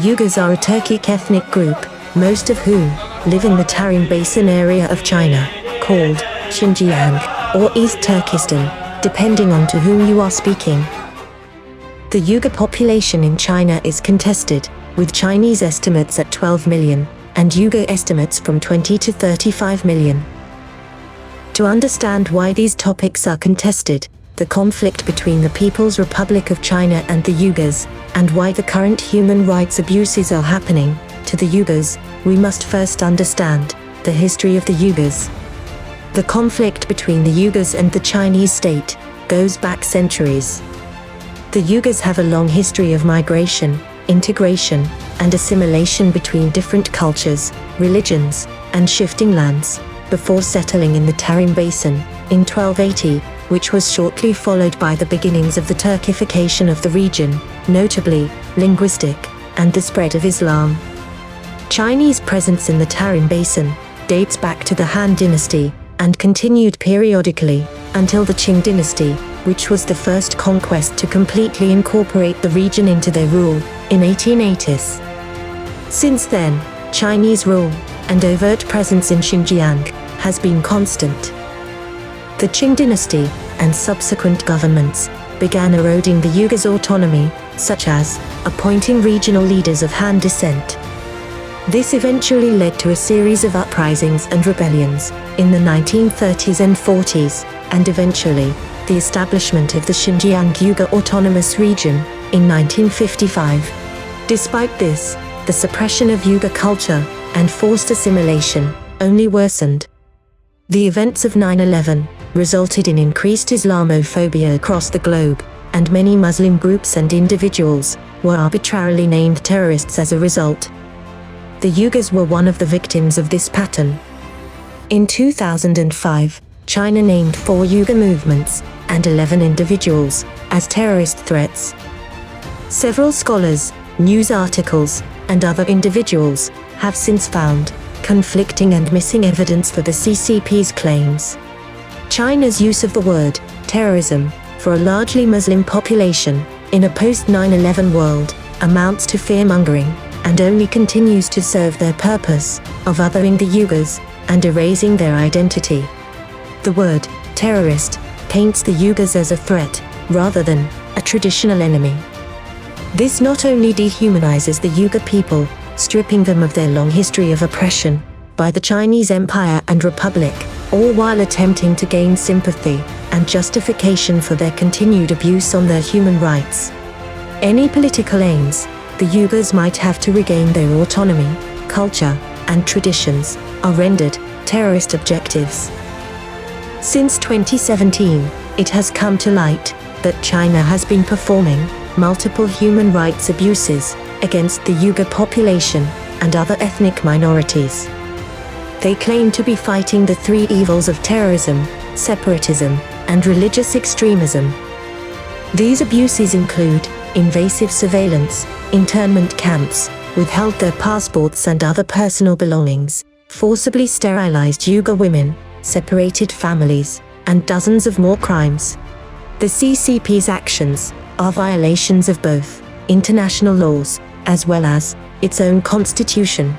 Uyghurs are a Turkic ethnic group, most of whom live in the Tarim Basin area of China, called Xinjiang, or East Turkestan, depending on to whom you are speaking. The Uyghur population in China is contested, with Chinese estimates at 12 million, and Uyghur estimates from 20 to 35 million. To understand why these topics are contested, the conflict between the People's Republic of China and the Uyghurs, and why the current human rights abuses are happening to the Uyghurs, we must first understand the history of the Uyghurs. The conflict between the Uyghurs and the Chinese state goes back centuries. The Uyghurs have a long history of migration, integration, and assimilation between different cultures, religions, and shifting lands, before settling in the Tarim Basin in 1280, which was shortly followed by the beginnings of the Turkification of the region, notably linguistic, and the spread of Islam. Chinese presence in the Tarim Basin dates back to the Han Dynasty, and continued periodically until the Qing Dynasty, which was the first conquest to completely incorporate the region into their rule, in 1880s. Since then, Chinese rule and overt presence in Xinjiang has been constant. The Qing Dynasty and subsequent governments began eroding the Uyghurs' autonomy, such as appointing regional leaders of Han descent. This eventually led to a series of uprisings and rebellions in the 1930s and 40s, and eventually, the establishment of the Xinjiang Uyghur Autonomous Region in 1955. Despite this, the suppression of Uyghur culture and forced assimilation only worsened. The events of 9/11 resulted in increased Islamophobia across the globe, and many Muslim groups and individuals were arbitrarily named terrorists as a result. The Uyghurs were one of the victims of this pattern. In 2005, China named 4 Uyghur movements and 11 individuals as terrorist threats. Several scholars, news articles, and other individuals have since found conflicting and missing evidence for the CCP's claims. China's use of the word terrorism for a largely Muslim population in a post-9/11 world amounts to fear-mongering, and only continues to serve their purpose of othering the Uyghurs and erasing their identity. The word terrorist paints the Uyghurs as a threat, rather than a traditional enemy. This not only dehumanizes the Uyghur people, stripping them of their long history of oppression by the Chinese Empire and Republic, all while attempting to gain sympathy and justification for their continued abuse on their human rights. Any political aims the Uyghurs might have to regain their autonomy, culture, and traditions are rendered terrorist objectives. Since 2017, it has come to light that China has been performing multiple human rights abuses against the Uyghur population and other ethnic minorities. They claim to be fighting the 3 evils of terrorism, separatism, and religious extremism. These abuses include invasive surveillance, internment camps, withheld their passports and other personal belongings, forcibly sterilized Uyghur women, separated families, and dozens of more crimes. The CCP's actions are violations of both international laws, as well as its own constitution.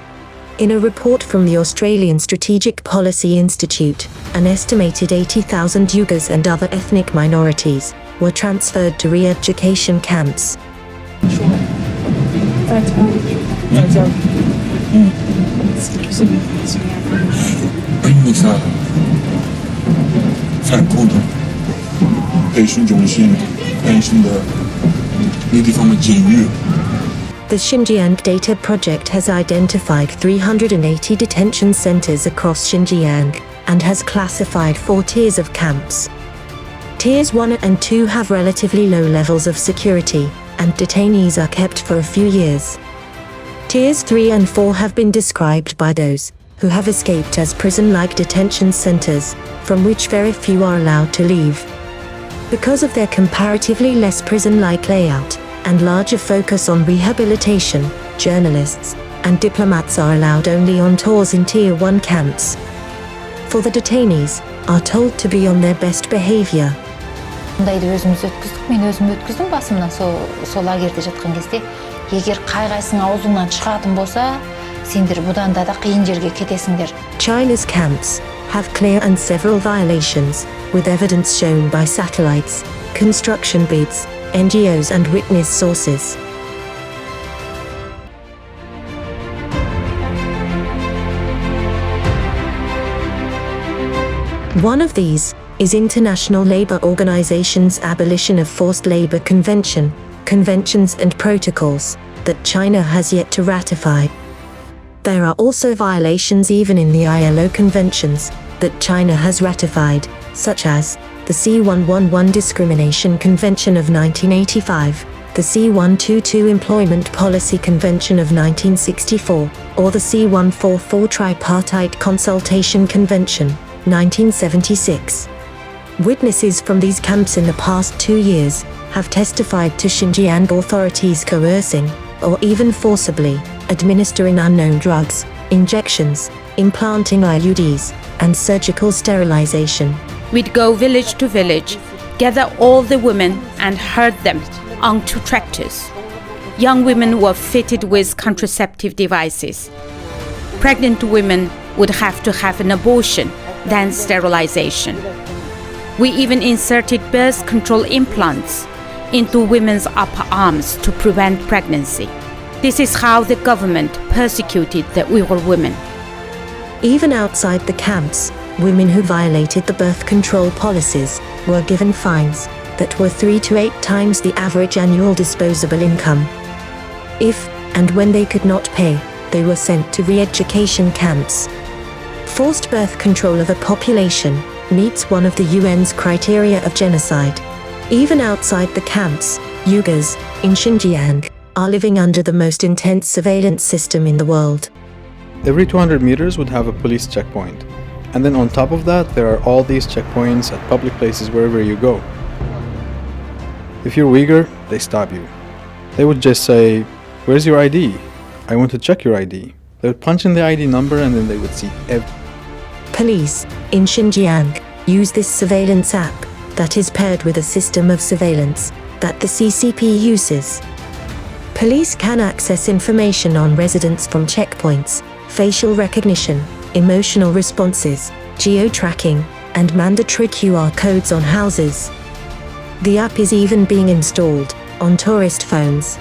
In a report from the Australian Strategic Policy Institute, an estimated 80,000 Uyghurs and other ethnic minorities were transferred to re-education camps. The Xinjiang Data Project has identified 380 detention centers across Xinjiang, and has classified 4 tiers of camps. Tiers 1 and 2 have relatively low levels of security, and detainees are kept for a few years. Tiers 3 and 4 have been described by those who have escaped as prison-like detention centers, from which very few are allowed to leave. Because of their comparatively less prison-like layout and larger focus on rehabilitation, journalists and diplomats are allowed only on tours in Tier 1 camps. For the detainees, are told to be on their best behavior. Мындайды өзіміз өткіздік, мен өзім өткіздім басымнан сол лагерьде жатқан кезде Егер қай-қайсың аузыңнан шығатын болса, сендер бұдан да қиын жерге кетесіңдер. China's camps have clear and several violations, with evidence shown by satellites, construction bids, NGOs and witness sources. One of these is International Labour Organization's Abolition of Forced Labour Convention, conventions and protocols that China has yet to ratify. There are also violations even in the ILO conventions that China has ratified, such as the C111 Discrimination Convention of 1985, the C122 Employment Policy Convention of 1964, or the C144 Tripartite Consultation Convention, 1976. Witnesses from these camps in the past 2 years have testified to Xinjiang authorities coercing, or even forcibly, administering unknown drugs, injections, implanting IUDs, and surgical sterilization. We'd go village to village, gather all the women and herd them onto tractors. Young women were fitted with contraceptive devices. Pregnant women would have to have an abortion, then sterilization. We even inserted birth control implants into women's upper arms to prevent pregnancy. This is how the government persecuted the Uyghur women. Even outside the camps, women who violated the birth control policies were given fines that were 3 to 8 times the average annual disposable income. If and when they could not pay, they were sent to re-education camps. Forced birth control of a population meets one of the UN's criteria of genocide. Even outside the camps, Uyghurs in Xinjiang are living under the most intense surveillance system in the world. Every 200 meters would have a police checkpoint. And then on top of that, there are all these checkpoints at public places wherever you go. If you're Uyghur, they stop you. They would just say, "Where's your ID? I want to check your ID." They would punch in the ID number and then they would see Police in Xinjiang use this surveillance app that is paired with a system of surveillance that the CCP uses. Police can access information on residents from checkpoints, facial recognition, emotional responses, geo-tracking, and mandatory QR codes on houses. The app is even being installed on tourist phones.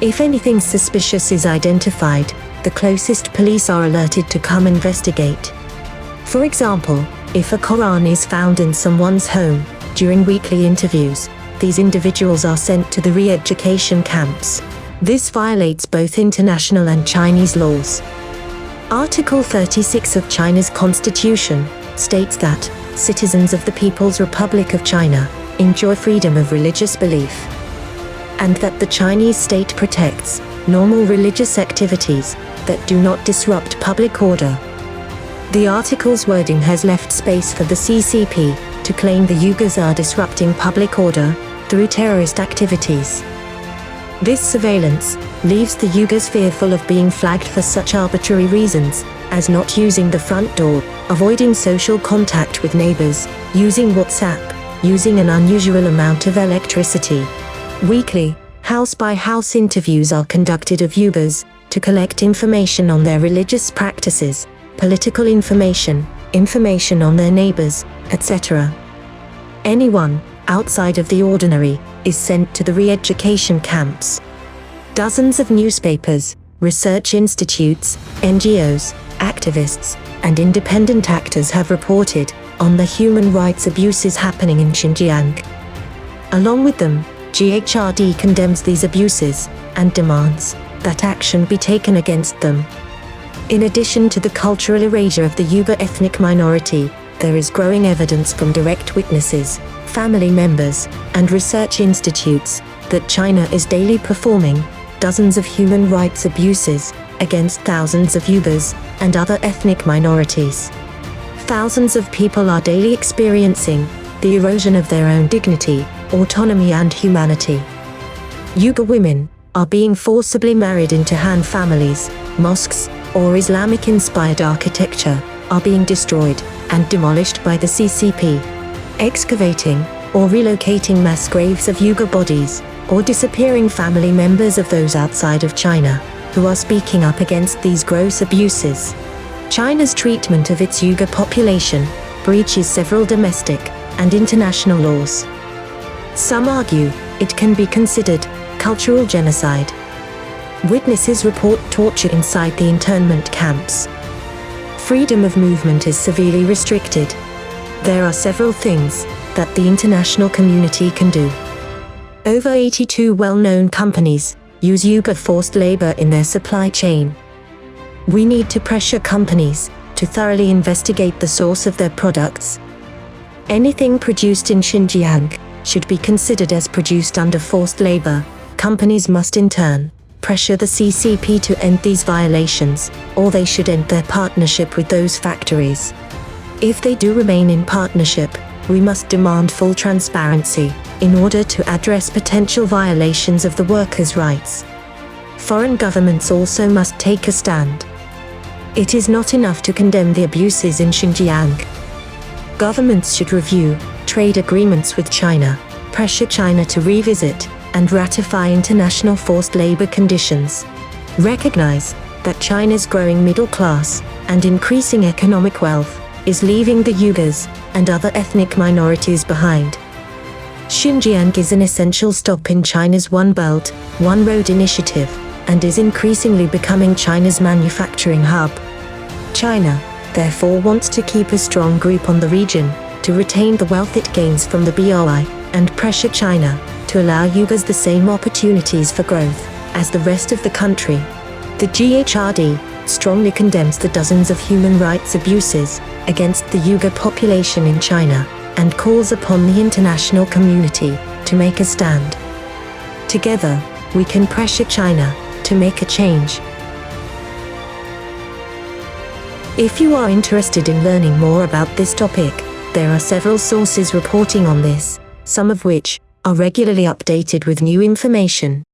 If anything suspicious is identified, the closest police are alerted to come investigate. For example, if a Quran is found in someone's home, during weekly interviews, these individuals are sent to the re-education camps. This violates both international and Chinese laws. Article 36 of China's constitution states that citizens of the People's Republic of China enjoy freedom of religious belief, and that the Chinese state protects normal religious activities that do not disrupt public order. The article's wording has left space for the CCP to claim the Uyghurs are disrupting public order through terrorist activities. This surveillance leaves the Uyghurs fearful of being flagged for such arbitrary reasons as not using the front door, avoiding social contact with neighbors, using WhatsApp, using an unusual amount of electricity. Weekly, house-by-house interviews are conducted of Uyghurs to collect information on their religious practices, political information, information on their neighbors, etc. Anyone outside of the ordinary is sent to the re-education camps. Dozens of newspapers, research institutes, NGOs, activists, and independent actors have reported on the human rights abuses happening in Xinjiang. Along with them, GHRD condemns these abuses and demands that action be taken against them. In addition to the cultural erasure of the Uyghur ethnic minority, there is growing evidence from direct witnesses, family members, and research institutes that China is daily performing dozens of human rights abuses against thousands of Uyghurs and other ethnic minorities. Thousands of people are daily experiencing the erosion of their own dignity, autonomy, and humanity. Uyghur women are being forcibly married into Han families, mosques, or Islamic-inspired architecture are being destroyed and demolished by the CCP. Excavating or relocating mass graves of Uyghur bodies or disappearing family members of those outside of China who are speaking up against these gross abuses. China's treatment of its Uyghur population breaches several domestic and international laws. Some argue it can be considered cultural genocide. Witnesses report torture inside the internment camps. Freedom of movement is severely restricted. There are several things that the international community can do. Over 82 well-known companies use Uyghur forced labor in their supply chain. We need to pressure companies to thoroughly investigate the source of their products. Anything produced in Xinjiang should be considered as produced under forced labor. Companies must in turn pressure the CCP to end these violations, or they should end their partnership with those factories. If they do remain in partnership, we must demand full transparency in order to address potential violations of the workers' rights. Foreign governments also must take a stand. It is not enough to condemn the abuses in Xinjiang. Governments should review trade agreements with China, pressure China to revisit and ratify international forced labor conditions. Recognize that China's growing middle class and increasing economic wealth is leaving the Uyghurs and other ethnic minorities behind. Xinjiang is an essential stop in China's One Belt, One Road initiative and is increasingly becoming China's manufacturing hub. China, therefore, wants to keep a strong grip on the region to retain the wealth it gains from the BRI and pressure China to allow Uyghurs the same opportunities for growth as the rest of the country. The GHRD strongly condemns the dozens of human rights abuses against the Uyghur population in China and calls upon the international community to make a stand. Together, we can pressure China to make a change. If you are interested in learning more about this topic, there are several sources reporting on this, some of which are regularly updated with new information.